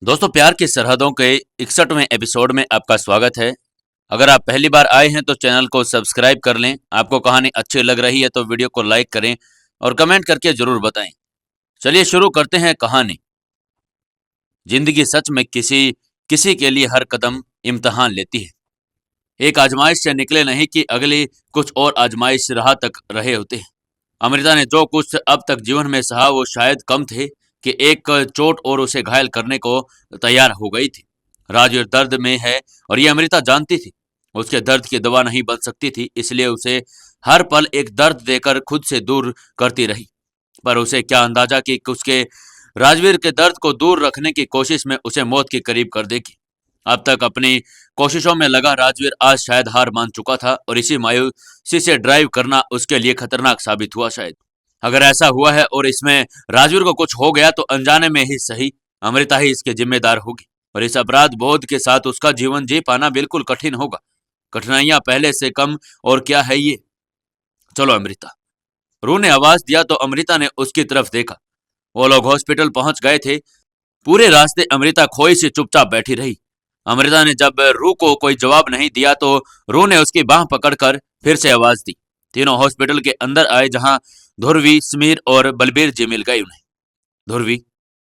दोस्तों, प्यार की सरहदों के 61वें एपिसोड में आपका स्वागत है। अगर आप पहली बार आए हैं तो चैनल को सब्सक्राइब कर लें। आपको कहानी अच्छी लग रही है तो वीडियो को लाइक करें और कमेंट करके जरूर बताएं। चलिए शुरू करते हैं कहानी। जिंदगी सच में किसी किसी के लिए हर कदम इम्तिहान लेती है। एक आजमाइश से निकले नहीं कि अगली कुछ और आजमाइश राह तक रहे होते हैं। अमृता ने जो कुछ अब तक जीवन में सहा वो शायद कम थे कि एक चोट और उसे घायल करने को तैयार हो गई थी। राजवीर दर्द में है और ये अमृता जानती थी। उसके दर्द की दवा नहीं बन सकती थी, इसलिए उसे हर पल एक दर्द देकर खुद से दूर करती रही। पर उसे क्या अंदाजा कि उसके राजवीर के दर्द को दूर रखने की कोशिश में उसे मौत के करीब कर देगी। अब तक अपनी कोशिशों में लगा राजवीर आज शायद हार मान चुका था और इसी मायूसी से ड्राइव करना उसके लिए खतरनाक साबित हुआ। शायद अगर ऐसा हुआ है और इसमें राजवीर को कुछ हो गया तो अनजाने में ही सही अमृता ही इसके जिम्मेदार होगी और इस अपराध बोध के साथ उसका जीवन जी पाना बिल्कुल कठिन होगा। कठिनाइयां पहले से कम और क्या है ये। चलो अमृता। रू ने आवाज दिया तो अमृता ने उसकी तरफ देखा। वो लोग हॉस्पिटल पहुंच गए थे। पूरे रास्ते अमृता खोई से चुपचाप बैठी रही। अमृता ने जब रू को कोई जवाब नहीं दिया तो रू ने उसकी बाह पकड़कर फिर से आवाज दी। तीनों हॉस्पिटल के अंदर आए जहां ध्रुवी, समीर और बलबीर जी मिल गए उन्हें। ध्रुवी।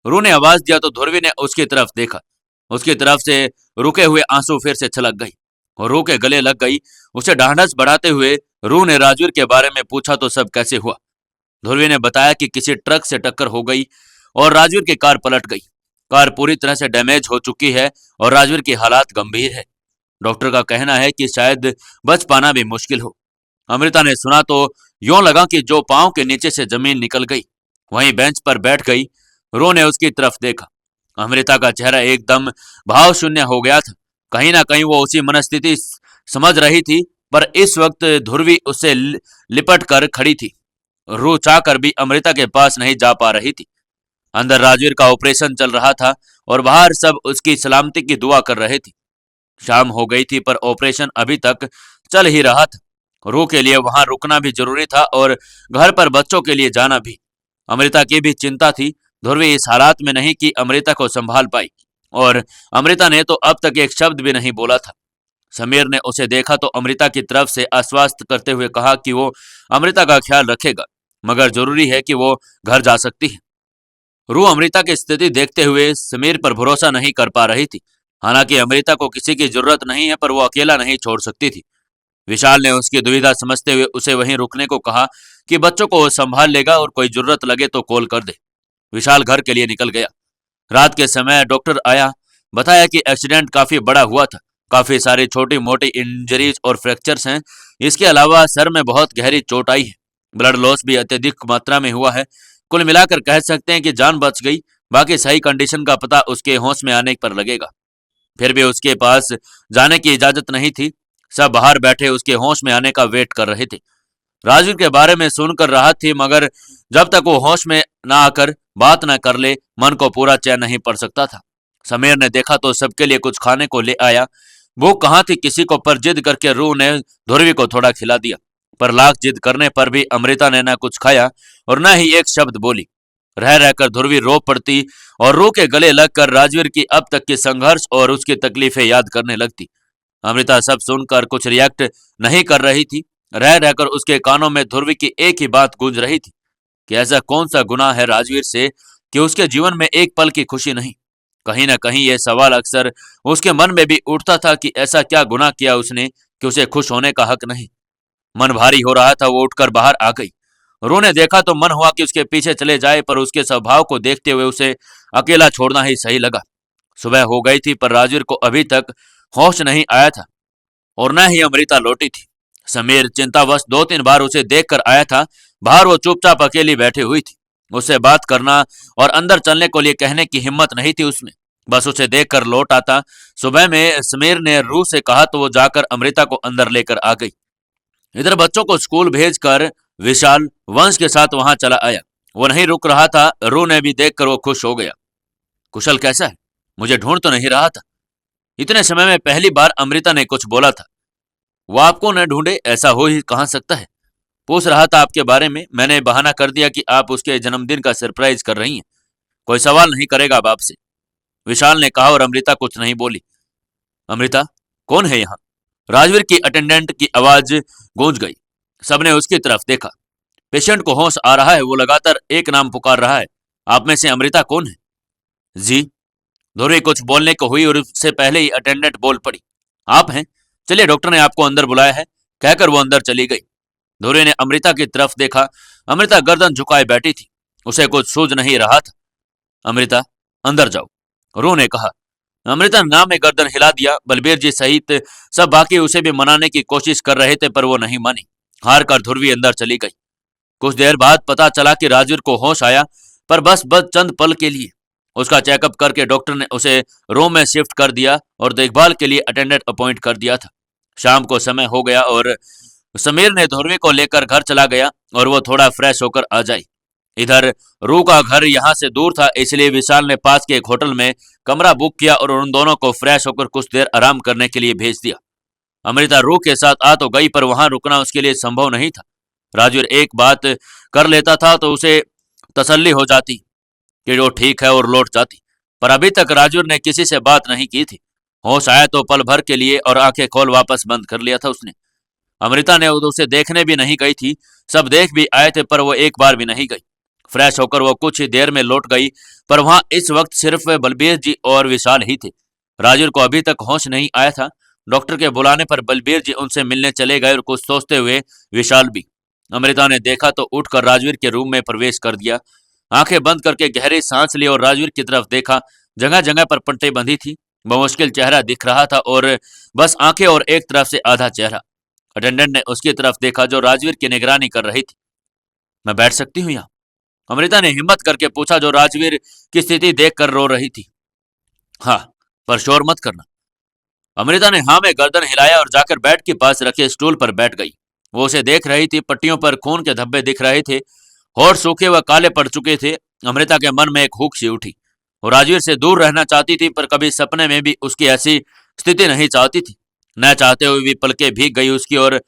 रू ने आवाज दिया तो ध्रुवी ने उसकी तरफ देखा। उसकी तरफ से रुके हुए आंसू फिर से छलक गई और रू के गले लग गई। उसे ढांढस बढ़ाते हुए रू ने राजवीर के बारे में पूछा तो सब कैसे हुआ। ध्रुवी ने बताया कि किसी ट्रक से टक्कर हो गई और राजवीर की कार पलट गई। कार पूरी तरह से डैमेज हो चुकी है और राजवीर की हालात गंभीर है। डॉक्टर का कहना है कि शायद बच पाना भी मुश्किल हो। अमृता ने सुना तो यूं लगा कि जो पांव के नीचे से जमीन निकल गई। वहीं बेंच पर बैठ गई। रो ने उसकी तरफ देखा। अमृता का चेहरा एकदम भाव शून्य हो गया था। कहीं ना कहीं वो उसी मनस्थिति समझ रही थी, पर इस वक्त ध्रुवी उससे लिपट कर खड़ी थी। रू चाहकर भी अमृता के पास नहीं जा पा रही थी। अंदर राजवीर का ऑपरेशन चल रहा था और बाहर सब उसकी सलामती की दुआ कर रहे थे। शाम हो गई थी पर ऑपरेशन अभी तक चल ही रहा था। रू के लिए वहां रुकना भी जरूरी था और घर पर बच्चों के लिए जाना भी। अमृता की भी चिंता थी। ध्रुवी इस हालात में नहीं कि अमृता को संभाल पाई और अमृता ने तो अब तक एक शब्द भी नहीं बोला था। समीर ने उसे देखा तो अमृता की तरफ से आश्वस्त करते हुए कहा कि वो अमृता का ख्याल रखेगा, मगर जरूरी है कि वो घर जा सकती है। रू अमृता की स्थिति देखते हुए समीर पर भरोसा नहीं कर पा रही थी। हालांकि अमृता को किसी की जरूरत नहीं है, पर वो अकेला नहीं छोड़ सकती थी। विशाल ने उसकी दुविधा समझते हुए उसे वहीं रुकने को कहा कि बच्चों को वो संभाल लेगा और कोई जरूरत लगे तो कॉल कर दे। विशाल घर के लिए निकल गया। रात के समय डॉक्टर आया। बताया कि एक्सीडेंट काफी बड़ा हुआ था। काफी सारी छोटी मोटी इंजरीज और फ्रैक्चर्स हैं। इसके अलावा सर में बहुत गहरी चोट आई है। ब्लड लॉस भी अत्यधिक मात्रा में हुआ है। कुल मिलाकर कह सकते हैं कि जान बच गई। बाकी सही कंडीशन का पता उसके होश में आने पर लगेगा। फिर भी उसके पास जाने की इजाजत नहीं थी। सब बाहर बैठे उसके होश में आने का वेट कर रहे थे। राजवीर के बारे में सुनकर राहत थी, मगर जब तक वो होश में ना आकर बात न कर ले मन को पूरा चैन नहीं पड़ सकता था। समीर ने देखा तो सबके लिए कुछ खाने को ले आया। भूख कहाँ थी किसी को, पर जिद करके रू ने ध्रुवी को थोड़ा खिला दिया। पर लाख जिद करने पर भी अमृता ने न कुछ खाया और न ही एक शब्द बोली। रह रहकर ध्रुवी रो पड़ती और रू के गले लगकर राजवीर की अब तक की संघर्ष और उसकी तकलीफें याद करने लगती। अमृता सब सुनकर कुछ रिएक्ट नहीं कर रही थी। रह रहकर उसके कानों में ध्रुवी की एक ही बात गूंज रही थी कि ऐसा कौन सा गुनाह है राजवीर से कि उसके जीवन में एक पल की खुशी नहीं। कहीं ना कहीं यह सवाल अक्सर उसके मन में भी उठता था कि ऐसा क्या गुनाह किया उसने कि उसे खुश होने का हक नहीं। मन भारी हो रहा था। वो उठकर बाहर आ गई। रू ने देखा तो मन हुआ कि उसके पीछे चले जाए, पर उसके स्वभाव को देखते हुए उसे अकेला छोड़ना ही सही लगा। सुबह हो गई थी पर राजवीर को अभी तक होश नहीं आया था और न ही अमृता लौटी थी। समीर चिंतावश 2-3 बार उसे देखकर आया था। बाहर वो चुपचाप अकेली बैठी हुई थी। उससे बात करना और अंदर चलने को लिए कहने की हिम्मत नहीं थी उसमें। बस उसे देखकर लौट आता। सुबह में समीर ने रू से कहा तो वो जाकर अमृता को अंदर लेकर आ गई। इधर बच्चों को स्कूल भेजकर विशाल वंश के साथ वहां चला आया। वो नहीं रुक रहा था। रू ने भी देखकर वो खुश हो गया। कुशल कैसा है? मुझे ढूंढ तो नहीं रहा था? इतने समय में पहली बार अमृता ने कुछ बोला था। वो आपको न ढूंढे ऐसा हो ही कहां सकता है। पूछ रहा था आपके बारे में। मैंने बहाना कर दिया कि आप उसके जन्मदिन का सरप्राइज कर रही हैं। कोई सवाल नहीं करेगा अब आपसे। विशाल ने कहा और अमृता कुछ नहीं बोली। अमृता, कौन है यहाँ? राजवीर की अटेंडेंट की आवाज गूंज गई। सबने उसकी तरफ देखा। पेशेंट को होश आ रहा है, वो लगातार एक नाम पुकार रहा है। आप में से अमृता कौन है? जी। ध्रुवी कुछ बोलने को हुई और उससे पहले ही अटेंडेंट बोल पड़ी। आप हैं? चलिए, डॉक्टर ने आपको अंदर बुलाया है, कहकर वो अंदर चली गई। ध्रुवी ने अमृता की तरफ देखा। अमृता गर्दन झुकाए बैठी थी। उसे कुछ सूझ नहीं रहा था। अमृता, अंदर जाओ, रू ने कहा। अमृता नाम में गर्दन हिला दिया। बलबीर जी सहित सब बाकी उसे भी मनाने की कोशिश कर रहे थे, पर वो नहीं मानी। हार कर ध्रुवी अंदर चली गई। कुछ देर बाद पता चला कि राजवीर को होश आया, पर बस चंद पल के लिए। उसका चेकअप करके डॉक्टर ने उसे रूम में शिफ्ट कर दिया और देखभाल के लिए अटेंडेंट अपॉइंट कर दिया था। शाम को समय हो गया और समीर ने ध्रुवी को लेकर घर चला गया और वो थोड़ा फ्रेश होकर आ जाई। इधर रू का घर यहाँ से दूर था, इसलिए विशाल ने पास के एक होटल में कमरा बुक किया और उन दोनों को फ्रेश होकर कुछ देर आराम करने के लिए भेज दिया। अमृता रू के साथ आ तो गई, पर वहां रुकना उसके लिए संभव नहीं था। राजवीर एक बात कर लेता था तो उसे तसल्ली हो जाती कि वो ठीक है और लौट जाती, पर अभी तक राजवीर ने किसी से बात नहीं की थी। होश आया तो पल भर के लिए और आंखें खोल वापस बंद कर लिया था उसने। अमृता ने उसे देखने भी नहीं गई थी। सब देख भी आए थे, पर वो एक बार भी नहीं गई। फ्रेश होकर वो कुछ ही देर में लौट गई, पर वहां इस वक्त सिर्फ बलबीर जी और विशाल ही थे। राजवीर को अभी तक होश नहीं आया था। डॉक्टर के बुलाने पर बलबीर जी उनसे मिलने चले गए और कुछ सोचते हुए विशाल भी। अमृता ने देखा तो उठकर राजवीर के रूम में प्रवेश कर दिया। आंखें बंद करके गहरी सांस ली और राजवीर की तरफ देखा। जगह जगह पर पट्टे बंधी थी। बमुश्किल चेहरा दिख रहा था और बस आंखें और एक तरफ से आधा चेहरा। अटेंडेंट ने उसकी तरफ देखा जो राजवीर की निगरानी कर रही थी। मैं बैठ सकती हूँ यहाँ? अमृता ने हिम्मत करके पूछा, जो राजवीर की स्थिति देखकर रो रही थी। हाँ, पर शोर मत करना। अमृता ने हाँ में गर्दन हिलाया और जाकर बेड के पास रखे स्टूल पर बैठ गई। वो उसे देख रही थी। पट्टियों पर खून के धब्बे दिख रहे थे। होठ सूखे व काले पड़ चुके थे। अमृता के मन में एक हुक सी उठी। वो राजवीर से दूर रहना चाहती थी, पर कभी सपने में भी उसकी ऐसी स्थिति नहीं चाहती थी। न चाहते हुए भी पलकें भीग गई उसकी और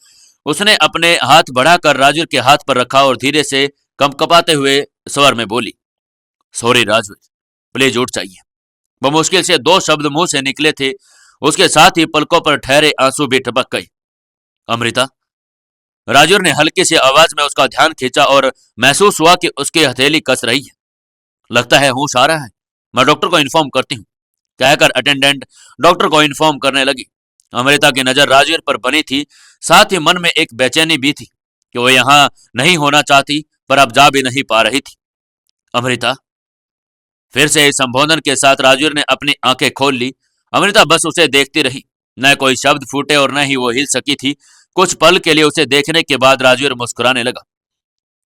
उसने अपने हाथ बढ़ाकर राजवीर के हाथ पर रखा और धीरे से कंपकपाते हुए स्वर में बोली, सॉरी राजवीर, प्लीज उठ जाइए। बमुश्किल से दो शब्द मुंह से निकले थे। उसके साथ ही पलकों पर ठहरे आंसू भी टपक गए। अमृता। राजवीर ने हल्की सी आवाज में उसका ध्यान खींचा और महसूस हुआ कि उसकी हथेली कस रही है। लगता है होश आ रहा है, मैं डॉक्टर को इन्फॉर्म करती हूँ, कहकर अटेंडेंट डॉक्टर को इन्फॉर्म करने लगी। अमृता की नजर राजवीर पर बनी थी। साथ ही मन में एक बेचैनी भी थी कि वो यहाँ नहीं होना चाहती, पर अब जा भी नहीं पा रही थी। अमृता। फिर से इस संबोधन के साथ राजवीर ने अपनी आंखें खोल ली। अमृता बस उसे देखती रही। न कोई शब्द फूटे और न ही वो हिल सकी थी। कुछ पल के लिए उसे देखने के बाद राजवीर मुस्कुराने लगा।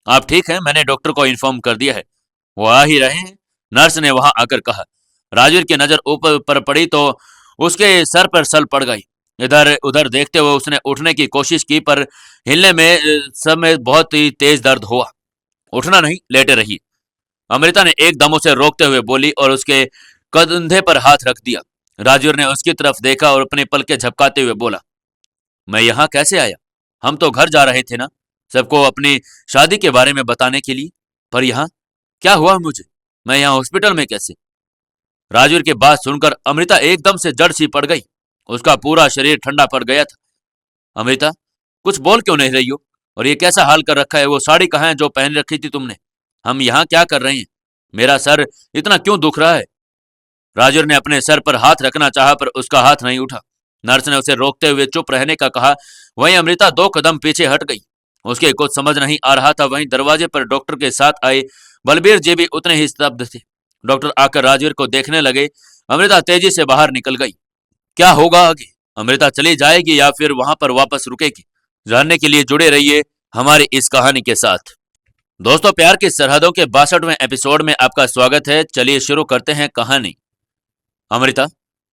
आप ठीक है, मैंने डॉक्टर को इन्फॉर्म कर दिया है, वो आ ही रहे हैं, नर्स ने वहां आकर कहा। राजवीर की नजर ऊपर पर पड़ी तो उसके सर पर सल पड़ गई। इधर उधर देखते हुए उसने उठने की कोशिश की, पर हिलने में समय बहुत ही तेज दर्द हुआ। उठना नहीं, लेटे रहिए, अमृता ने एकदम उसे रोकते हुए बोली और उसके कंधे पर हाथ रख दिया। राजवीर ने उसकी तरफ देखा और अपने पलके झपकाते हुए बोला, मैं यहाँ कैसे आया? हम तो घर जा रहे थे ना, सबको अपनी शादी के बारे में बताने के लिए, पर यहाँ क्या हुआ मुझे? मैं यहाँ हॉस्पिटल में कैसे? राजवीर की बात सुनकर अमृता एकदम से जड़ सी पड़ गई। उसका पूरा शरीर ठंडा पड़ गया था। अमृता, कुछ बोल क्यों नहीं रही हो? और ये कैसा हाल कर रखा है? वो साड़ी कहाँ है जो पहन रखी थी तुमने? हम यहाँ क्या कर रहे हैं? मेरा सर इतना क्यों दुख रहा है? राजवीर ने अपने सर पर हाथ रखना चाहा, पर उसका हाथ नहीं उठा। नर्स ने उसे रोकते हुए चुप रहने का कहा। वहीं अमृता दो कदम पीछे हट गई। उसके कुछ समझ नहीं आ रहा था। वहीं दरवाजे पर डॉक्टर के साथ आए बलबीर जी भी उतने ही स्तब्ध थे। डॉक्टर आकर राजवीर को देखने लगे। अमृता तेजी से बाहर निकल गई। क्या होगा आगे? अमृता चली जाएगी या फिर वहां पर वापस रुकेगी? जानने के लिए जुड़े रहिए हमारी इस कहानी के साथ। दोस्तों, प्यार की सरहदों के 62वें एपिसोड में आपका स्वागत है। चलिए शुरू करते हैं कहानी। अमृता,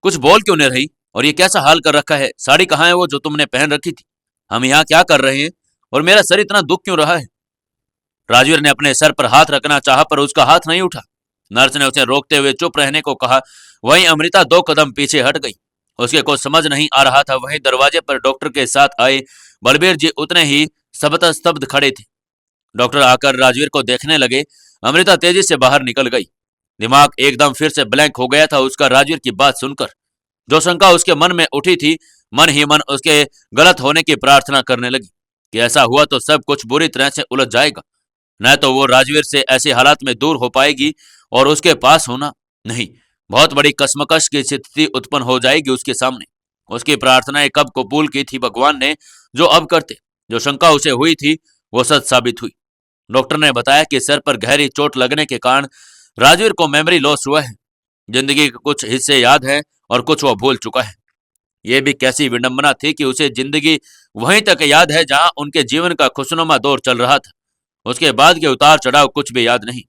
कुछ बोल क्यों नहीं रही? और ये कैसा हाल कर रखा है? साड़ी कहाँ है वो जो तुमने पहन रखी थी? हम यहाँ क्या कर रहे हैं और मेरा सर इतना दुख क्यों रहा है? राजवीर ने अपने सर पर हाथ रखना चाहा, पर उसका हाथ नहीं उठा। नर्स ने उसे रोकते हुए चुप रहने को कहा। वहीं अमृता दो कदम पीछे हट गई। उसके कुछ समझ नहीं आ रहा था। वहीं दरवाजे पर डॉक्टर के साथ आए बलबीर जी उतने ही स्तब्ध खड़े थे। डॉक्टर आकर राजवीर को देखने लगे। अमृता तेजी से बाहर निकल गई। दिमाग एकदम फिर से ब्लैंक हो गया था उसका राजवीर की बात सुनकर। जो शंका उसके मन में उठी थी, मन ही मन उसके गलत होने की प्रार्थना करने लगी कि ऐसा हुआ तो सब कुछ बुरी तरह से उलझ जाएगा। न तो वो राजवीर से ऐसे हालात में दूर हो पाएगी और उसके पास होना, नहीं, बहुत बड़ी कश्मकश की स्थिति उत्पन्न हो जाएगी उसके सामने। उसकी प्रार्थनाएं कब कबूल की थी भगवान ने, जो अब करते। जो शंका उसे हुई थी वो सच साबित हुई। डॉक्टर ने बताया कि सर पर गहरी चोट लगने के कारण राजवीर को मेमोरी लॉस हुआ है। जिंदगी के कुछ हिस्से याद है और कुछ वो भूल चुका है। यह भी कैसी विडंबना थी कि उसे जिंदगी वहीं तक याद है जहां उनके जीवन का खुशनुमा दौर चल रहा था। उसके बाद के उतार चढ़ाव कुछ भी याद नहीं।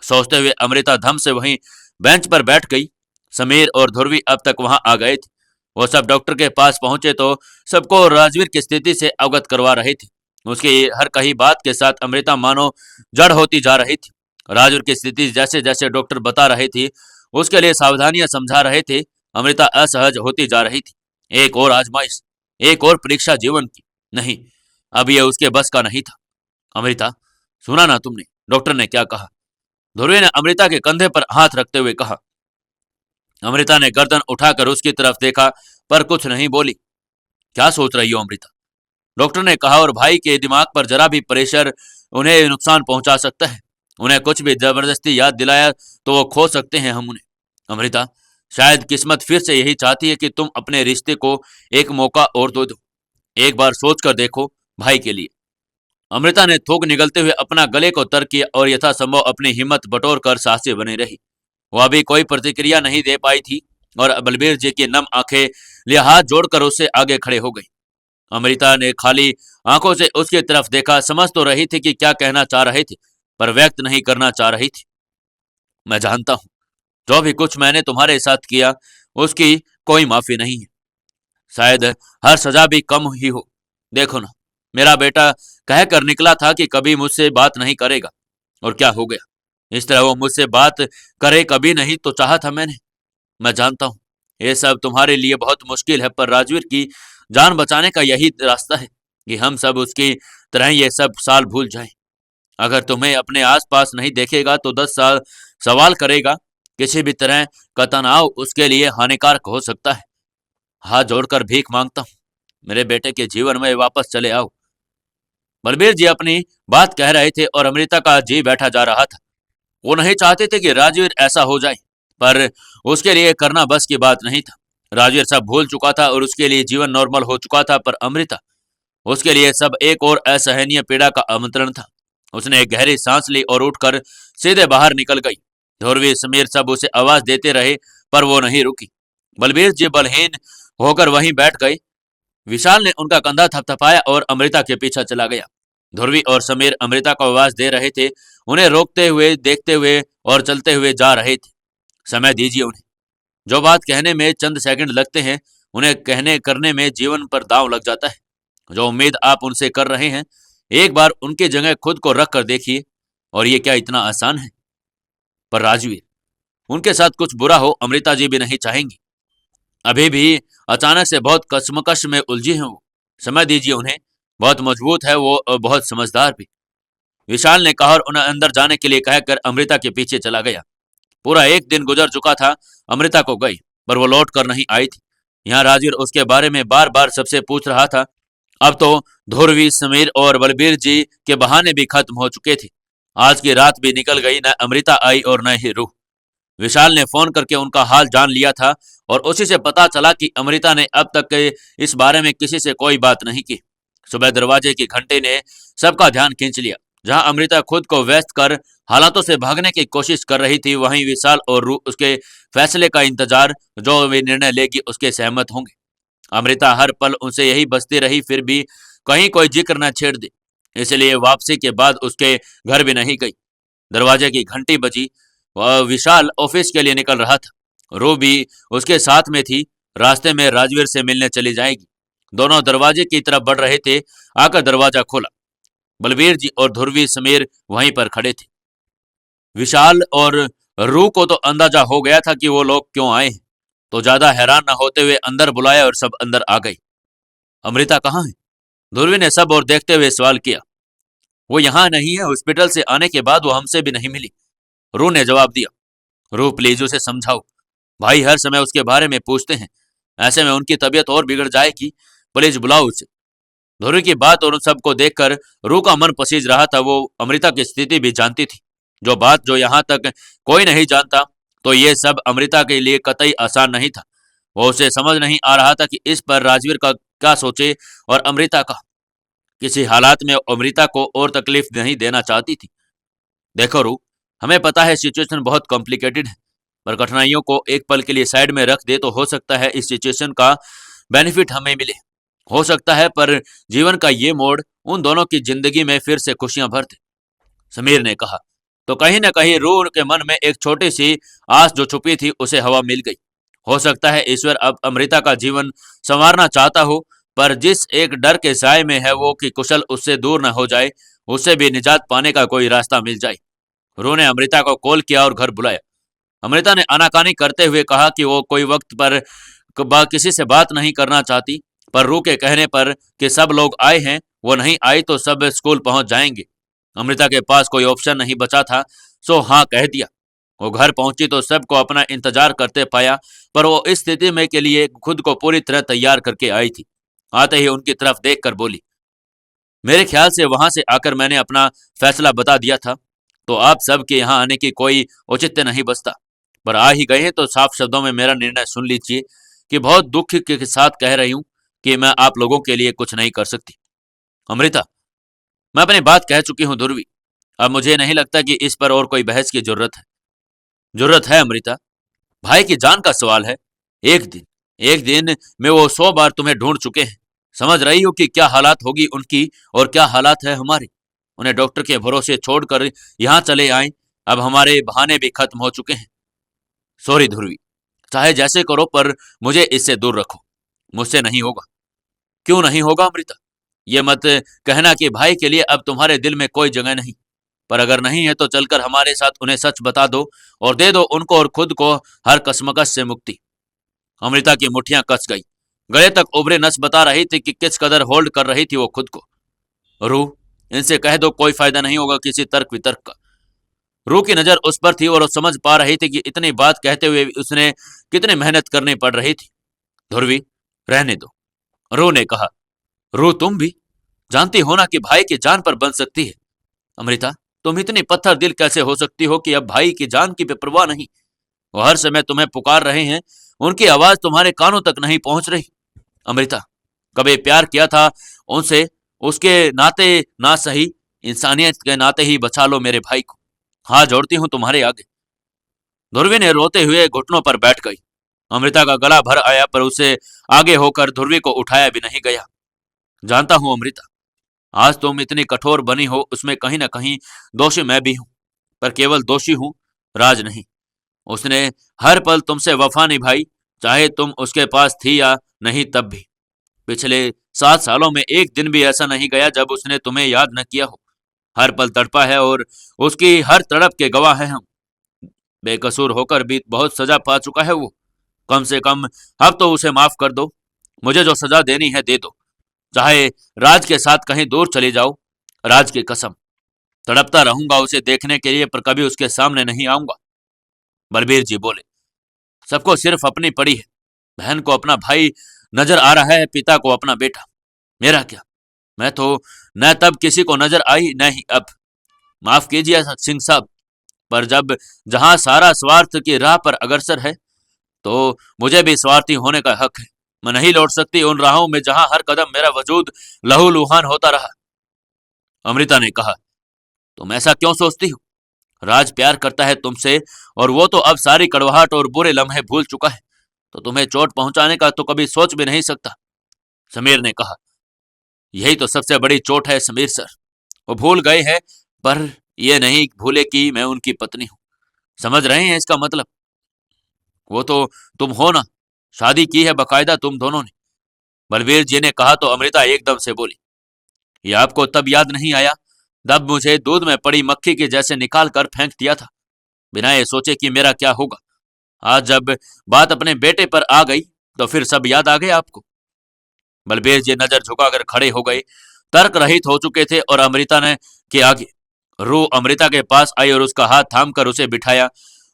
सोचते हुए अमृता धम से वहीं बेंच पर बैठ गई। समीर और ध्रुवी अब तक वहां आ गए थे। वो सब डॉक्टर के पास पहुंचे तो सबको राजवीर की स्थिति से अवगत करवा रहे थे। उसकी हर कही बात के साथ अमृता मानो जड़ होती जा रही थी। राजवीर की स्थिति जैसे जैसे डॉक्टर बता रहे थे, उसके लिए सावधानियां समझा रहे थे, अमृता असहज होती जा रही थी। एक और आजमाइश, एक और परीक्षा जीवन की। नहीं, अब यह उसके बस का नहीं था। अमृता, सुना ना तुमने डॉक्टर ने क्या कहा? ध्रुवी ने अमृता के कंधे पर हाथ रखते हुए कहा। अमृता ने गर्दन उठाकर उसकी तरफ देखा पर कुछ नहीं बोली। क्या सोच रही हो अमृता? डॉक्टर ने कहा, और भाई के दिमाग पर जरा भी प्रेशर उन्हें नुकसान पहुंचा सकता है। उन्हें कुछ भी जबरदस्ती याद दिलाया तो वो खो सकते हैं हम उन्हें। अमृता, शायद किस्मत फिर से यही चाहती है कि तुम अपने रिश्ते को एक मौका और दो। एक बार सोच कर देखो, भाई के लिए। अमृता ने थूक निगलते हुए अपना गले को तर किया और यथासंभव अपनी हिम्मत बटोर कर साहसी बनी रही। वो अभी कोई प्रतिक्रिया नहीं दे पाई थी और बलबीर जी की नम आंखें लिए हाथ जोड़कर उससे आगे खड़े हो गई। अमृता ने खाली आंखों से उसकी तरफ देखा। समझ तो रही थी कि क्या कहना चाह रहे थे, पर व्यक्त नहीं करना चाह रही थी। मैं जानता हूं, जो भी कुछ मैंने तुम्हारे साथ किया उसकी कोई माफी नहीं है। शायद हर सजा भी कम ही हो। देखो ना, मेरा बेटा कह कर निकला था कि कभी मुझसे बात नहीं करेगा, और क्या हो गया? इस तरह वो मुझसे बात करे कभी नहीं तो चाहा था मैंने। मैं जानता हूँ ये सब तुम्हारे लिए बहुत मुश्किल है, पर राजवीर की जान बचाने का यही रास्ता है कि हम सब उसकी तरह ये सब साल भूल जाएं। अगर तुम्हें अपने आसपास नहीं देखेगा तो 10 साल सवाल करेगा। किसी भी तरह का तनाव उसके लिए हानिकारक हो सकता है। हाथ जोड़कर भीख मांगता हूँ, मेरे बेटे के जीवन में वापस चले आओ। बलबीर जी अपनी बात कह रहे थे और अमृता का जी बैठा जा रहा था। वो नहीं चाहते थे कि राजवीर ऐसा हो जाए, पर उसके लिए करना बस की बात नहीं था। राजवीर सब भूल चुका था और उसके लिए जीवन नॉर्मल हो चुका था, पर अमृता, उसके लिए सब एक और असहनीय पीड़ा का आमंत्रण था। उसने एक गहरी सांस ली और उठकर सीधे बाहर निकल गई। ध्रुवी समीर सब उसे आवाज देते रहे पर वो नहीं रुकी। बलबीर जी बलहीन होकर वहीं बैठ गए। विशाल ने उनका कंधा थपथपाया और अमृता के पीछे चला गया। ध्रुवी और समीर अमृता को आवाज दे रहे थे, उन्हें रोकते हुए, देखते हुए और चलते हुए जा रहे थे। समय दीजिए उन्हें। जो बात कहने में चंद सेकंड लगते हैं, उन्हें कहने करने में जीवन पर दांव लग जाता है। जो उम्मीद आप उनसे कर रहे हैं, एक बार उनकी जगह खुद को रख कर देखिए, और ये क्या इतना आसान है? पर राजवीर, उनके साथ कुछ बुरा हो अमृता जी भी नहीं चाहेंगी। अभी भी अचानक से बहुत कश्मकश में उलझी हैं वो। समय दीजिए उन्हें, बहुत मजबूत है वो और बहुत समझदार भी। विशाल ने कहा और उन्हें अंदर जाने के लिए कहकर अमृता के पीछे चला गया। पूरा एक दिन गुजर चुका था अमृता को गई, पर वो लौट कर नहीं आई थी। यहाँ राजवीर उसके बारे में बार बार सबसे पूछ रहा था। अब तो ध्रुवी, समीर और बलबीर जी के बहाने भी खत्म हो चुके थे। आज की रात भी निकल गई, न अमृता आई और न ही रूह। विशाल ने फोन करके उनका हाल जान लिया था और उसी से पता चला कि अमृता ने अब तक के इस बारे में किसी से कोई बात नहीं की। सुबह दरवाजे की घंटे ने सबका ध्यान खींच लिया। जहां अमृता खुद को व्यस्त कर हालातों से भागने की कोशिश कर रही थी, वहीं विशाल और रूह उसके फैसले का इंतजार, जो वे निर्णय लेगी उसके सहमत होंगे। अमृता हर पल उनसे यही बसती रही, फिर भी कहीं कोई जिक्र न छेड़ दे, इसलिए वापसी के बाद उसके घर भी नहीं गई। दरवाजे की घंटी बजी। वह विशाल ऑफिस के लिए निकल रहा था। रो भी उसके साथ में थी। रास्ते में राजवीर से मिलने चली जाएगी। दोनों दरवाजे की तरफ बढ़ रहे थे। आकर दरवाजा खोला। बलबीर जी और ध्रुवी समीर वहीं पर खड़े थे। विशाल और रू को तो अंदाजा हो गया था कि वो लोग क्यों आए हैं, तो ज्यादा हैरान न होते हुए अंदर बुलाया और सब अंदर आ गई। अमृता कहाँ है? ध्रुवी ने सब और देखते हुए सवाल किया। वो यहाँ नहीं है, हॉस्पिटल से आने के बाद वो हमसे भी नहीं मिली, रू ने जवाब दिया। रू प्लीज उसे समझाओ, भाई हर समय उसके बारे में पूछते हैं, ऐसे में उनकी तबीयत और बिगड़ जाएगी। प्लीज बुलाओ उसे। ध्रुव की बात और उन सबको देखकर रू का मन पसीज रहा था। वो अमृता की स्थिति भी जानती थी, जो यहाँ तक कोई नहीं जानता। तो ये सब अमृता के लिए कतई आसान नहीं था। वो उसे समझ नहीं आ रहा था कि इस पर राजवीर का क्या सोचे और अमृता का। किसी हालात में अमृता को और तकलीफ नहीं देना चाहती थी। देखो रू, हमें पता है सिचुएशन बहुत कॉम्प्लिकेटेड है, पर कठिनाइयों को एक पल के लिए साइड में रख दे तो हो सकता है इस सिचुएशन का बेनिफिट हमें मिले। हो सकता है, पर जीवन का ये मोड़ उन दोनों की जिंदगी में फिर से खुशियां भर दे, समीर ने कहा। तो कहीं न कहीं रू के मन में एक छोटी सी आस जो छुपी थी उसे हवा मिल गई। हो सकता है ईश्वर अब अमृता का जीवन संवारना चाहता हो, पर जिस एक डर के साए में है वो कि कुशल उससे दूर न हो जाए, उससे भी निजात पाने का कोई रास्ता मिल जाए। रू ने अमृता को कॉल किया और घर बुलाया। अमृता ने आनाकानी करते हुए कहा कि वो कोई वक्त पर किसी से बात नहीं करना चाहती, पर रू के कहने पर कि सब लोग आए हैं, वो नहीं आई तो सब स्कूल पहुंच जाएंगे। अमृता के पास कोई ऑप्शन नहीं बचा था, सो हाँ कह दिया। वो घर पहुंची तो सबको अपना इंतजार करते पाया, पर वो इस स्थिति में के लिए खुद को पूरी तरह तैयार करके आई थी। आते ही उनकी तरफ देखकर बोली, मेरे ख्याल से वहां से आकर मैंने अपना फैसला बता दिया था, तो आप सबके यहाँ आने की कोई औचित्य नहीं बचता। पर आ ही गए हैं तो साफ शब्दों में मेरा निर्णय सुन लीजिए कि बहुत दुख के साथ कह रही हूँ कि मैं आप लोगों के लिए कुछ नहीं कर सकती। अमृता, मैं अपनी बात कह चुकी हूँ ध्रुवी, अब मुझे नहीं लगता कि इस पर और कोई बहस की जरूरत है। जरूरत है अमृता, भाई की जान का सवाल है। एक दिन में वो 100 बार तुम्हें ढूंढ चुके हैं। समझ रही हो कि क्या हालात होगी उनकी और क्या हालात है हमारी। उन्हें डॉक्टर के भरोसे छोड़कर यहाँ चले आए। अब हमारे बहाने भी खत्म हो चुके हैं। सॉरी ध्रुवी, चाहे जैसे करो पर मुझे इससे दूर रखो। मुझसे नहीं होगा। क्यों नहीं होगा अमृता? ये मत कहना कि भाई के लिए अब तुम्हारे दिल में कोई जगह नहीं। पर अगर नहीं है तो चलकर हमारे साथ उन्हें सच बता दो और दे दो उनको और खुद को हर कसमकस से मुक्ति। अमृता की मुठ्ठियां कस गई। गले तक उभरे नस बता रही थी कि किस कदर होल्ड कर रही थी वो खुद को। रू, इनसे कह दो कोई फायदा नहीं होगा किसी तर्क वितर्क का। रू की नजर उस पर थी और वो समझ पा रही थी कि इतनी बात कहते हुए उसने कितनी मेहनत करनी पड़ रही थी। ध्रुवी, रहने दो, रू ने कहा। रू, तुम भी जानती हो ना कि भाई की जान पर बन सकती है। अमृता, तुम इतनी पत्थर दिल कैसे हो सकती हो कि अब भाई की जान की परवाह नहीं। वो हर समय तुम्हें पुकार रहे हैं, उनकी आवाज तुम्हारे कानों तक नहीं पहुंच रही। अमृता, कभी प्यार किया था उनसे, उसके नाते ना सही, इंसानियत के नाते ही बचा लो मेरे भाई को। हाथ जोड़ती हूं तुम्हारे आगे। ध्रुवी ने रोते हुए घुटनों पर बैठ गई। अमृता का गला भर आया, पर उसे आगे होकर ध्रुवी को उठाया भी नहीं गया। जानता हूं अमृता, आज तुम इतनी कठोर बनी हो उसमें कहीं ना कहीं दोषी मैं भी हूं, पर केवल दोषी हूं, राज नहीं। उसने हर पल तुमसे वफा निभाई, चाहे तुम उसके पास थी या नहीं तब भी। पिछले 7 सालों में एक दिन भी ऐसा नहीं गया जब उसने तुम्हें याद न किया हो। हर पल तड़पा है और उसकी हर तड़प के गवाह हैं हम। बेकसूर होकर भी बहुत सजा पा चुका है वो। कम से कम अब तो उसे माफ कर दो। मुझे जो सजा देनी है दे दो, चाहे राज के साथ कहीं दूर चली जाओ। राज की कसम, तड़पता रहूंगा उसे देखने के लिए, पर कभी उसके सामने नहीं आऊंगा। बलबीर जी बोले, सबको सिर्फ अपनी पड़ी है। बहन को अपना भाई नजर आ रहा है, पिता को अपना बेटा। मेरा क्या? मैं तो न तब किसी को नजर आई न ही अब। माफ कीजिए सिंह साहब, पर जब जहां सारा स्वार्थ की राह पर अग्रसर है, तो मुझे भी स्वार्थी होने का हक है। मैं नहीं लौट सकती उन राहों में जहां हर कदम मेरा वजूद लहूलुहान होता रहा। अमृता ने कहा, तुम ऐसा क्यों सोचती हो? राज प्यार करता है तुमसे, और वो तो अब सारी कड़वाहट और बुरे लम्हे भूल चुका है, तो तुम्हें चोट पहुंचाने का तो कभी सोच भी नहीं सकता। समीर ने कहा, यही तो सबसे बड़ी चोट है समीर सर। वो भूल गए हैं, पर ये नहीं भूले कि मैं उनकी पत्नी हूं। समझ रहे हैं इसका मतलब? वो तो तुम हो ना, शादी की है बकायदा तुम दोनों ने। बलबीर जी ने कहा तो अमृता एकदम से बोली, ये आपको तब याद नहीं आया जब मुझे दूध में पड़ी मक्खी के जैसे निकाल कर फेंक दिया था, बिना ये सोचे कि मेरा क्या होगा। आज जब बात अपने बेटे पर आ गई तो फिर सब याद आ गया आपको। बलबीर जी नजर झुकाकर खड़े हो गए, तर्क रहित हो चुके थे, और अमृता ने के आगे। रू अमृता के पास आई और उसका हाथ थाम कर उसे बिठाया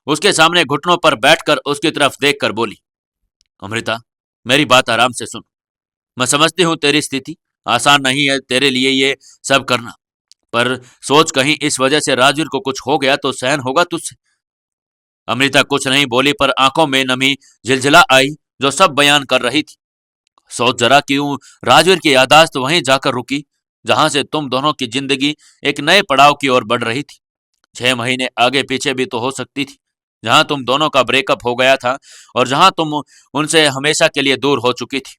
उसके सामने घुटनों पर बैठकर उसकी तरफ देखकर बोली, अमृता, मेरी बात आराम से सुन। मैं समझती हूँ तेरी स्थिति आसान नहीं है तेरे लिए ये सब करना, पर सोच कहीं इस वजह से राजवीर को कुछ हो गया तो सहन होगा तुझसे? अमृता कुछ नहीं बोली, पर आंखों में नमी झिलझिला आई जो सब बयान कर रही थी। सोच जरा क्यों राजवीर की यादाश्त वहीं जाकर रुकी जहां से तुम दोनों की जिंदगी एक नए पड़ाव की ओर बढ़ रही थी। 6 महीने आगे पीछे भी तो हो सकती थी, जहां तुम दोनों का ब्रेकअप हो गया था और जहां तुम उनसे हमेशा के लिए दूर हो चुकी थी।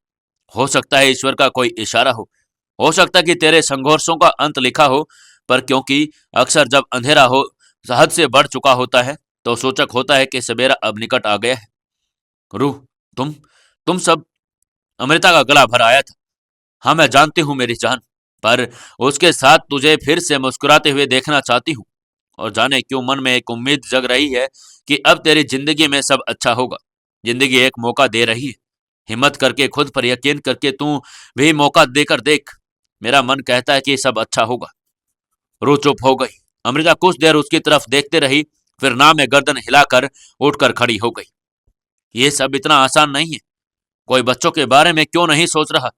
हो सकता है ईश्वर का कोई इशारा हो सकता है कि तेरे संघर्षों का अंत लिखा हो, पर क्योंकि अक्सर जब अंधेरा हो हद से बढ़ चुका होता है तो सूचक होता है कि सवेरा अब निकट आ गया है। रूह, तुम तुम सब। अमृता का गला भर आया था। हाँ, मैं जानती हूँ मेरी जान, पर उसके साथ तुझे फिर से मुस्कुराते हुए देखना चाहती हूँ। और जाने क्यों मन में एक उम्मीद जग रही है कि अब तेरी जिंदगी में सब अच्छा होगा। जिंदगी एक मौका दे रही है। हिम्मत करके खुद पर यकीन करके तू भी मौका देकर देख। मेरा मन कहता है कि सब अच्छा होगा। रू चुप हो गई। अमृता कुछ देर उसकी तरफ देखते रही, फिर नाव में गर्दन हिलाकर उठकर खड़ी हो गई। ये सब इतना आसान नहीं है। कोई बच्चों के बारे में क्यों नहीं सोच रहा?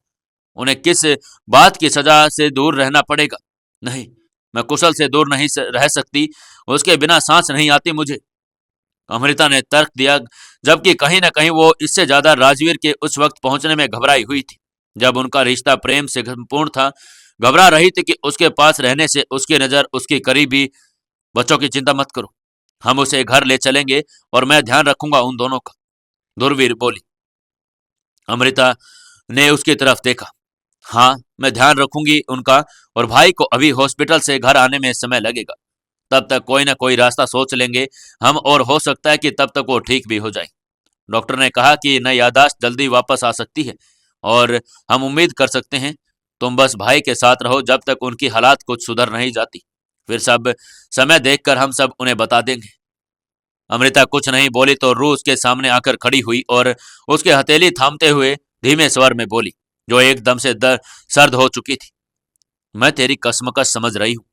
उन्हें किस बात की सजा से दूर रहना पड़ेगा? नहीं, मैं कुशल से दूर नहीं रह सकती। उसके बिना सांस नहीं आती मुझे। अमृता ने तर्क दिया, जबकि कहीं ना कहीं वो इससे ज्यादा राजवीर के उस वक्त पहुंचने में घबराई हुई थी जब उनका रिश्ता प्रेम से पूर्ण था। घबरा रही थी कि उसके पास रहने से उसकी नजर उसकी करीबी। बच्चों की चिंता मत करो, हम उसे घर ले चलेंगे और मैं ध्यान रखूंगा उन दोनों का, धुरवीर बोली। अमृता ने उसकी तरफ देखा। हाँ, मैं ध्यान रखूंगी उनका, और भाई को अभी हॉस्पिटल से घर आने में समय लगेगा। तब तक कोई ना कोई रास्ता सोच लेंगे हम, और हो सकता है कि तब तक वो ठीक भी हो जाए। डॉक्टर ने कहा कि न यादाश्त जल्दी वापस आ सकती है, और हम उम्मीद कर सकते हैं तुम बस भाई के साथ रहो जब तक उनकी हालात कुछ सुधर नहीं जाती। फिर सब समय देखकर हम सब उन्हें बता देंगे। अमृता कुछ नहीं बोली तो रू उसके सामने आकर खड़ी हुई और उसके हथेली थामते हुए धीमे स्वर में बोली, जो एकदम से सर्द हो चुकी थी। मैं तेरी कसमकस समझ रही हूँ।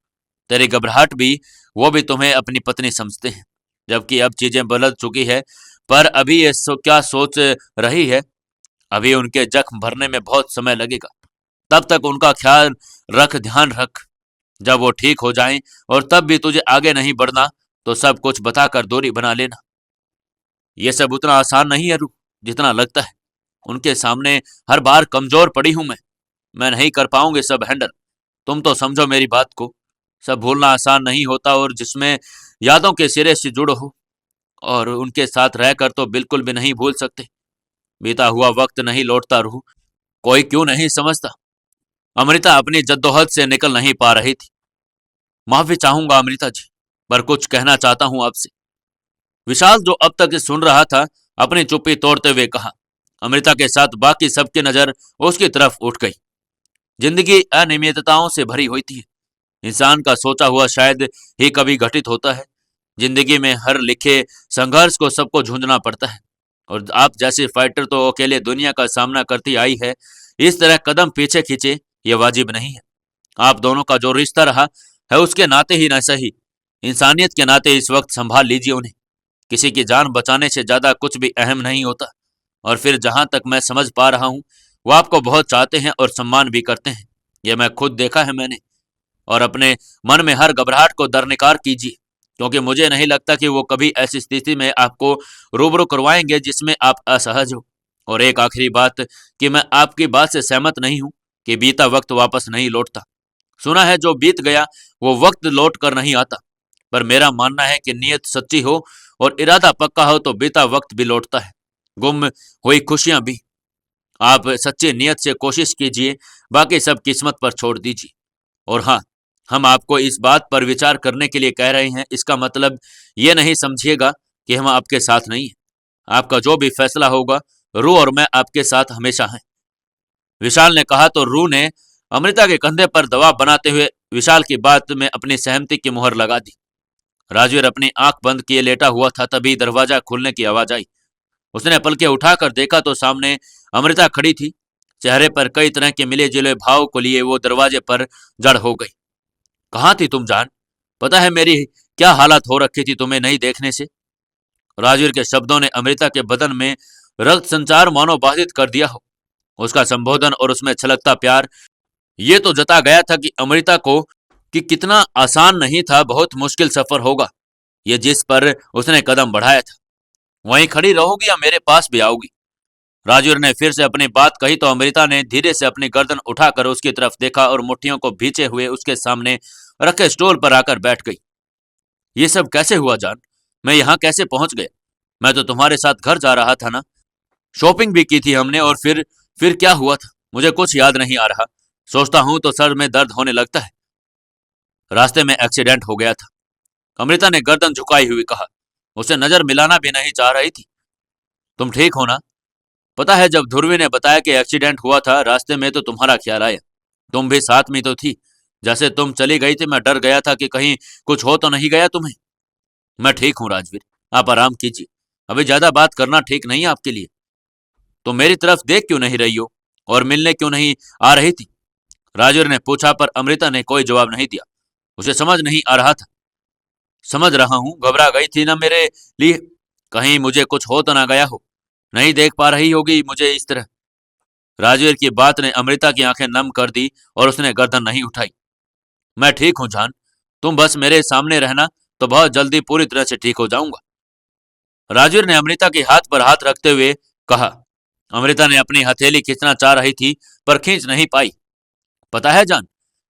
तेरी घबराहट भी, वो भी तुम्हें अपनी पत्नी समझते हैं, जबकि अब चीजें बदल चुकी है। पर अभी ये क्या सोच रही है? अभी उनके जख्म भरने में बहुत समय लगेगा। तब तक उनका ख्याल रख, ध्यान रख। जब वो ठीक हो जाएं और तब भी तुझे आगे नहीं बढ़ना तो सब कुछ बताकर दूरी बना लेना। ये सब उतना आसान नहीं है रू, जितना लगता है। उनके सामने हर बार कमजोर पड़ी हूं मैं नहीं कर पाऊंगी सब हैंडल। तुम तो समझो मेरी बात को। सब भूलना आसान नहीं होता, और जिसमें यादों के सिरे से जुड़ो हो और उनके साथ रहकर तो बिल्कुल भी नहीं भूल सकते। बीता हुआ वक्त नहीं लौटता रूह, कोई क्यों नहीं समझता। अमृता अपनी जद्दोजहद से निकल नहीं पा रही थी। माफी चाहूंगा अमृता जी, पर कुछ कहना चाहता हूं आपसे। विशाल, जो अब तक सुन रहा था, अपनी चुप्पी तोड़ते हुए कहा। अमृता के साथ बाकी सबकी नजर उसकी तरफ उठ गई। जिंदगी अनियमितताओं से भरी हुई थी। इंसान का सोचा हुआ शायद ही कभी घटित होता है। जिंदगी में हर लिखे संघर्ष को सबको झूंझना पड़ता है, और आप जैसे फाइटर तो अकेले दुनिया का सामना करती आई है। इस तरह कदम पीछे खींचे ये वाजिब नहीं है। आप दोनों का जो रिश्ता रहा है उसके नाते ही न सही, इंसानियत के नाते इस वक्त संभाल लीजिए उन्हें। किसी की जान बचाने से ज्यादा कुछ भी अहम नहीं होता। और फिर जहां तक मैं समझ पा रहा हूं, वो आपको बहुत चाहते हैं और सम्मान भी करते हैं। यह मैं खुद देखा है मैंने। और अपने मन में हर घबराहट को दरनिकार कीजिए, क्योंकि मुझे नहीं लगता कि वो कभी ऐसी स्थिति में आपको रूबरू करवाएंगे जिसमें आप असहज हो। और एक आखिरी बात, कि मैं आपकी बात से सहमत नहीं हूं कि बीता वक्त वापस नहीं लौटता। सुना है जो बीत गया वो वक्त लौट कर नहीं आता, पर मेरा मानना है कि नीयत सच्ची हो और इरादा पक्का हो तो बीता वक्त भी लौटता है, गुम हुई खुशियां भी। आप सच्ची नीयत से कोशिश कीजिए, बाकी सब किस्मत पर छोड़ दीजिए। और हाँ, हम आपको इस बात पर विचार करने के लिए कह रहे हैं, इसका मतलब ये नहीं समझिएगा कि हम आपके साथ नहीं हैं। आपका जो भी फैसला होगा, रू और मैं आपके साथ हमेशा हैं। विशाल ने कहा तो रू ने अमृता के कंधे पर दबाव बनाते हुए विशाल की बात में अपनी सहमति की मुहर लगा दी। राजवीर अपनी आंख बंद किए लेटा हुआ था, तभी दरवाजा खुलने की आवाज आई। उसने पलके उठाकर देखा तो सामने अमृता खड़ी थी। चेहरे पर कई तरह के मिले जुले भाव को लिए वो दरवाजे पर जड़ हो गई। कहाँ थी तुम जान? पता है मेरी क्या हालत हो रखी थी तुम्हें नहीं देखने से? राजवीर के शब्दों ने अमृता के बदन में रक्त संचार मानो बाधित कर दिया हो। उसका संबोधन और उसमें छलकता प्यार ये तो जता गया था कि अमृता को कि कितना आसान नहीं था, बहुत मुश्किल सफर होगा ये जिस पर उसने कदम बढ़ाया था। वहीं खड़ी रहोगी या मेरे पास भी आओगी? राजवीर ने फिर से अपनी बात कही तो अमृता ने धीरे से अपनी गर्दन उठाकर उसकी तरफ देखा और मुट्ठियों को भींचे हुए उसके सामने रखे स्टूल पर आकर बैठ गई। ये सब कैसे हुआ जान? मैं यहाँ कैसे पहुंच गया? मैं तो तुम्हारे साथ घर जा रहा था ना। शॉपिंग भी की थी हमने और फिर क्या हुआ था मुझे कुछ याद नहीं आ रहा। सोचता हूं तो सर में दर्द होने लगता है। रास्ते में एक्सीडेंट हो गया था, अमृता ने गर्दन झुकाई हुई कहा। उसे नजर मिलाना भी नहीं चाह रही थी। तुम ठीक हो ना? पता है जब ध्रुवी ने बताया कि एक्सीडेंट हुआ था रास्ते में तो तुम्हारा ख्याल आया। तुम भी साथ में तो थी। जैसे तुम चली गई थी मैं डर गया था कि कहीं कुछ हो तो नहीं गया तुम्हें। मैं ठीक हूं राजवीर, आप आराम कीजिए। अभी ज्यादा बात करना ठीक नहीं है आपके लिए। तो मेरी तरफ देख क्यों नहीं रही हो और मिलने क्यों नहीं आ रही थी? राजवीर ने पूछा पर अमृता ने कोई जवाब नहीं दिया। उसे समझ नहीं आ रहा था। समझ रहा हूं, घबरा गई थी ना मेरे लिए, कहीं मुझे कुछ हो तो ना गया हो। नहीं देख पा रही होगी मुझे इस तरह। राजवीर की बात ने अमृता की आंखें नम कर दी और उसने गर्दन नहीं उठाई। मैं ठीक हूं जान, तुम बस मेरे सामने रहना तो बहुत जल्दी पूरी तरह से ठीक हो जाऊंगा। राजवीर ने अमृता के हाथ पर हाथ रखते हुए कहा। अमृता ने अपनी हथेली खींचना चाह रही थी पर खींच नहीं पाई। पता है जान,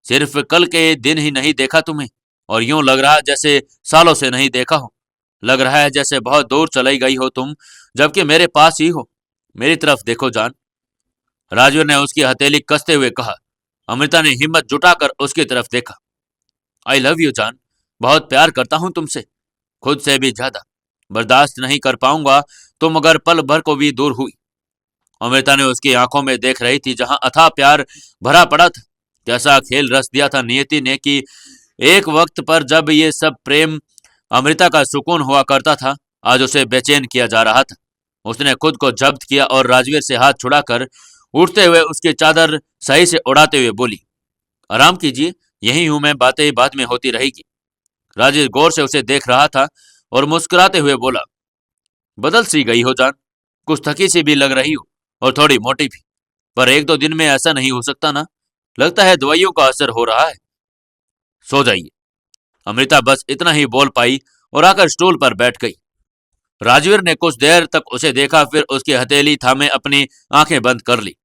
सिर्फ कल के दिन ही नहीं देखा तुम्हें और यूं लग रहा जैसे सालों से नहीं देखा हो। लग रहा है जैसे बहुत दूर चली गई हो तुम, जबकि मेरे पास ही हो। मेरी तरफ देखो जान। राजवीर ने उसकी हथेली कसते हुए कहा। अमृता ने हिम्मत जुटाकर उसकी तरफ देखा। आई लव यू जान, बहुत प्यार करता हूं तुमसे, खुद से भी ज्यादा। बर्दाश्त नहीं कर पाऊंगा तुम अगर पल भर को भी दूर हुई। अमृता ने उसकी आंखों में देख रही थी जहां अथाह प्यार भरा पड़ा था। कैसा खेल रच दिया था नियति ने कि एक वक्त पर जब ये सब प्रेम अमृता का सुकून हुआ करता था, आज उसे बेचैन किया जा रहा था। उसने खुद को जब्त किया और राजवीर से हाथ छुड़ाकर उठते हुए उसकी चादर सही से उड़ाते हुए बोली, आराम कीजिए, यही हूं मैं, बातें बाद में होती रहेगी। राजवीर गौर से उसे देख रहा था और मुस्कुराते हुए बोला, बदल सी गई हो जान, कुछ थकी सी भी लग रही हो और थोड़ी मोटी भी। पर एक दो दिन में ऐसा नहीं हो सकता ना? लगता है दवाइयों का असर हो रहा है। सो जाइए। अमृता बस इतना ही बोल पाई और आकर स्टूल पर बैठ गई। राजवीर ने कुछ देर तक उसे देखा, फिर उसकी हथेली थामे अपनी आंखें बंद कर ली।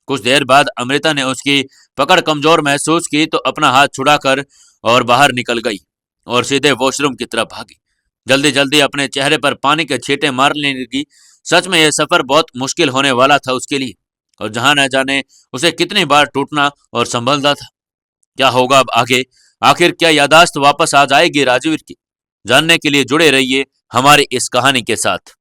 कुछ देर बाद अमृता ने उसकी पकड़ कमजोर महसूस की तो अपना हाथ छुड़ाकर और बाहर निकल गई और सीधे वॉशरूम की तरफ भागी। जल्दी जल्दी अपने चेहरे पर पानी के छींटे मारने लगी। सच में यह सफर बहुत मुश्किल होने वाला था उसके लिए, और जहां न जाने उसे कितनी बार टूटना और संभलना था। क्या होगा अब आगे? आखिर क्या यादाश्त वापस आ जाएगी राजवीर की? जानने के लिए जुड़े रहिए हमारी इस कहानी के साथ।